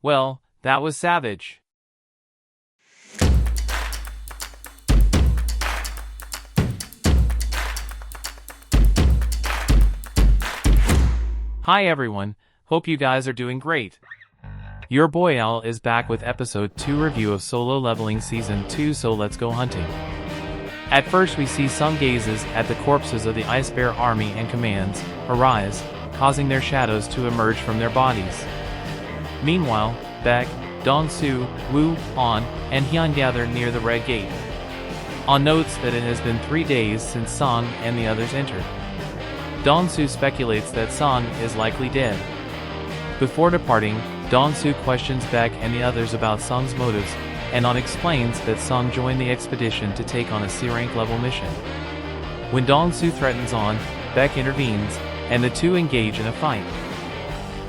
Well, that was savage. Hi everyone, hope you guys are doing great. Your boy Al is back with episode 2 review of Solo Leveling Season 2, so let's go hunting. At first we see Sung gazes at the corpses of the Ice Bear army and commands, "Arise," causing their shadows to emerge from their bodies. Meanwhile, Baek, Dong-su, Woo, An, and Hyun gather near the Red Gate. An notes that it has been 3 days since Sung and the others entered. Dong-su speculates that Sung is likely dead. Before departing, Dong-su questions Baek and the others about Sung's motives, and An explains that Sung joined the expedition to take on a C-rank level mission. When Dong-su threatens An, Baek intervenes, and the two engage in a fight.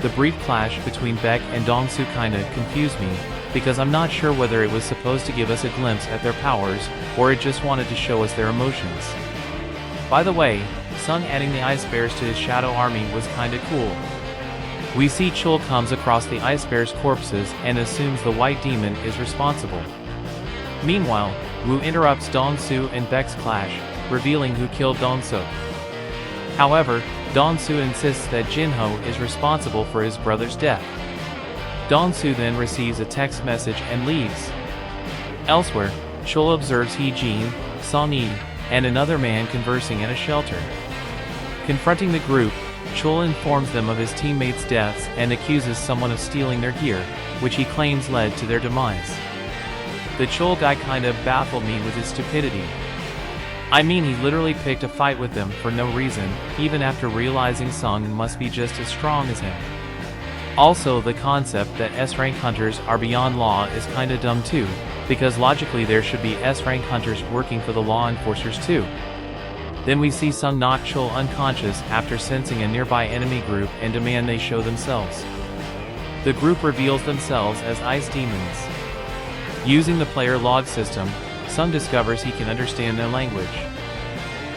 The brief clash between Baek and Dong-su kinda confused me, because I'm not sure whether it was supposed to give us a glimpse at their powers, or it just wanted to show us their emotions. By the way, Sung adding the Ice Bears to his shadow army was kinda cool. We see Chul comes across the Ice Bears' corpses and assumes the White Demon is responsible. Meanwhile, Woo interrupts Dong-su and Baek's clash, revealing who killed Dong-su. However, Dong-su insists that Jinho is responsible for his brother's death. Dong-su then receives a text message and leaves. Elsewhere, Chul observes Hee-jin, Song-yi, and another man conversing in a shelter. Confronting the group, Chul informs them of his teammates' deaths and accuses someone of stealing their gear, which he claims led to their demise. The Chul guy kinda baffled me with his stupidity. I mean, he literally picked a fight with them for no reason, even after realizing Sung must be just as strong as him. Also, the concept that S-rank hunters are beyond law is kinda dumb too, because logically there should be S-rank hunters working for the law enforcers too. Then we see Sung knock Chul unconscious after sensing a nearby enemy group and demand they show themselves. The group reveals themselves as ice demons. Using the player log system, Sung discovers he can understand their language.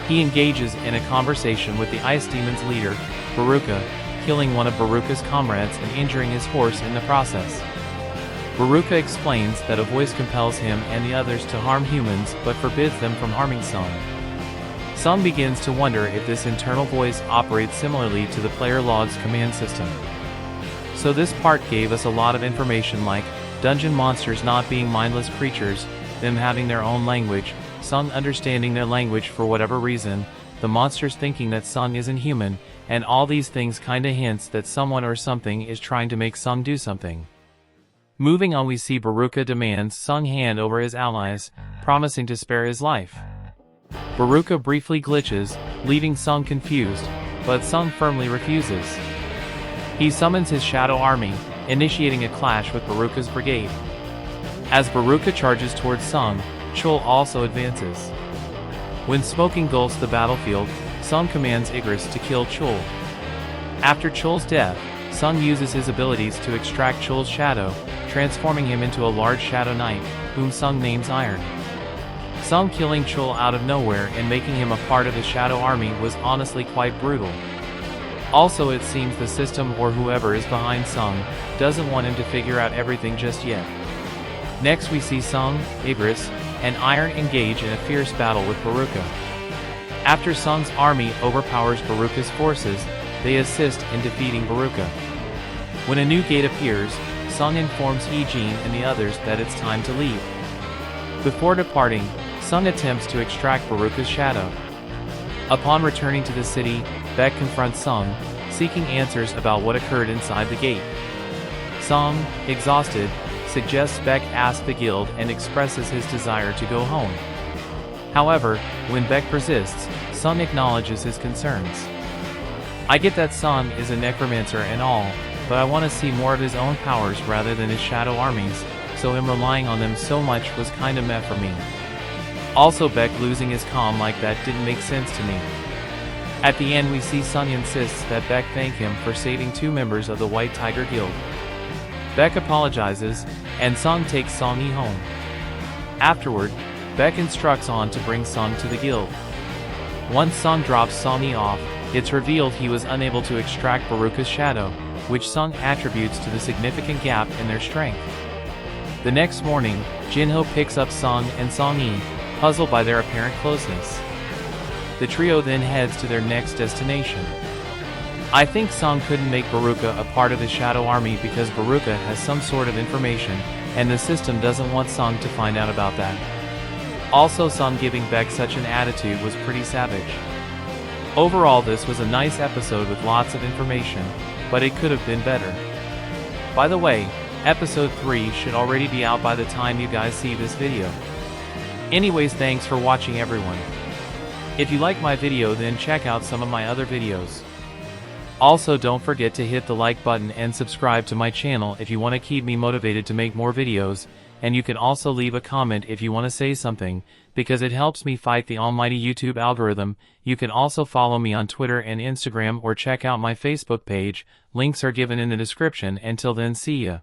He engages in a conversation with the ice demon's leader, Baruka, killing one of Baruka's comrades and injuring his horse in the process. Baruka explains that a voice compels him and the others to harm humans but forbids them from harming Sung. Sung begins to wonder if this internal voice operates similarly to the player log's command system. So this part gave us a lot of information like dungeon monsters not being mindless creatures, them having their own language, Sung understanding their language for whatever reason, the monsters thinking that Sung isn't human, and all these things kinda hints that someone or something is trying to make Sung do something. Moving on, we see Baruka demands Sung hand over his allies, promising to spare his life. Baruka briefly glitches, leaving Sung confused, but Sung firmly refuses. He summons his shadow army, initiating a clash with Baruka's brigade. As Baruka charges towards Sung, Chul also advances. When smoke engulfs the battlefield, Sung commands Igris to kill Chul. After Chul's death, Sung uses his abilities to extract Chul's shadow, transforming him into a large shadow knight, whom Sung names Iron. Sung killing Chul out of nowhere and making him a part of his shadow army was honestly quite brutal. Also, it seems the system or whoever is behind Sung doesn't want him to figure out everything just yet. Next we see Sung, Igris, and Iron engage in a fierce battle with Baruka. After Sung's army overpowers Baruka's forces, they assist in defeating Baruka. When a new gate appears, Sung informs Hee-jin and the others that it's time to leave. Before departing, Sung attempts to extract Baruka's shadow. Upon returning to the city, Baek confronts Sung, seeking answers about what occurred inside the gate. Sung, exhausted, suggests Baek ask the guild and expresses his desire to go home. However, when Baek persists, Sung acknowledges his concerns. I get that Sung is a necromancer and all, but I want to see more of his own powers rather than his shadow armies, so him relying on them so much was kinda meh for me. Also, Baek losing his calm like that didn't make sense to me. At the end we see Sung insists that Baek thank him for saving 2 members of the White Tiger Guild. Baek apologizes, and Sung takes Song-yi home. Afterward, Baek instructs An to bring Sung to the guild. Once Sung drops Song-yi off, it's revealed he was unable to extract Baruka's shadow, which Sung attributes to the significant gap in their strength. The next morning, Jinho picks up Sung and Song-yi, puzzled by their apparent closeness. The trio then heads to their next destination. I think Sung couldn't make Baruka a part of the Shadow Army because Baruka has some sort of information, and the system doesn't want Sung to find out about that. Also, Sung giving Beck such an attitude was pretty savage. Overall, this was a nice episode with lots of information, but it could have been better. By the way, episode 3 should already be out by the time you guys see this video. Anyways, thanks for watching everyone. If you like my video, then check out some of my other videos. Also, don't forget to hit the like button and subscribe to my channel if you want to keep me motivated to make more videos, and you can also leave a comment if you want to say something, because it helps me fight the almighty YouTube algorithm. You can also follow me on Twitter and Instagram or check out my Facebook page, links are given in the description. Until then, see ya.